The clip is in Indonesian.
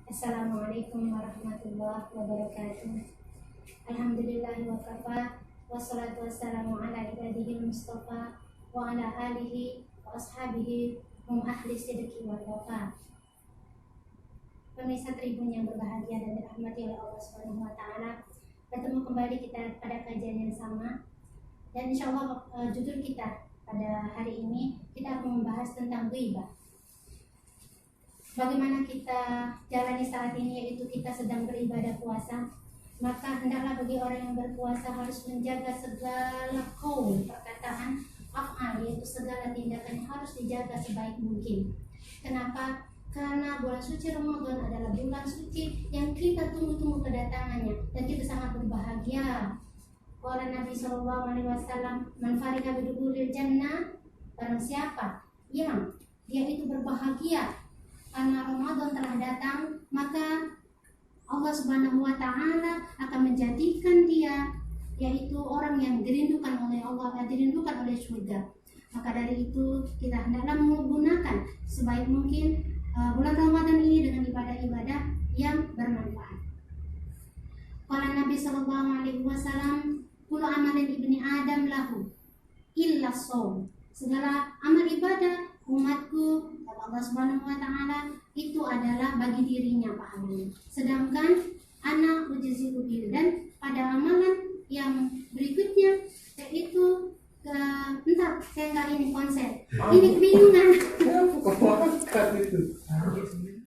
Assalamualaikum warahmatullahi wabarakatuh. Alhamdulillahi wa kafa, wassalatu wassalamu ala ibadihil mustafa wa ala alihi wa ashabihi hum ahli sidqi wal wafa. Pemirsa Tribun yang berbahagia dan dirahmati oleh Allah Subhanahu wa taala, bertemu kembali kita pada kajian yang sama. Dan insyaallah judul kita pada hari ini kita akan membahas tentang ghibah. Bagaimana kita jalani saat ini, yaitu kita sedang beribadah puasa, maka hendaklah bagi orang yang berpuasa harus menjaga segala qaul, perkataan, af'al, yaitu segala tindakan harus dijaga sebaik mungkin. Kenapa? Karena bulan suci Ramadan adalah bulan suci yang kita tunggu-tunggu kedatangannya dan kita sangat berbahagia. Qala Nabi sallallahu alaihi wasallam, "Man farika bidukhulil jannah," barang siapa yang dia itu berbahagia karena Ramadan telah datang, maka Allah Subhanahu wa taala akan menjadikan dia yaitu orang yang dirindukan oleh Allah, dirindukan oleh surga. Maka dari itu kita hendaklah menggunakan sebaik mungkin bulan Ramadan ini dengan ibadah-ibadah yang bermanfaat. Qala Nabi sallallahu alaihi wasallam, "Kullu amalin ibni Adam lahu illa shaum." Segala amal ibadah umatku, kata Allah Subhanahu wa taala, itu adalah bagi dirinya pahalanya. Sedangkan anak ujiziku bil, dan pada amalan yang berikutnya yaitu entar saya enggak ini konsep. Ini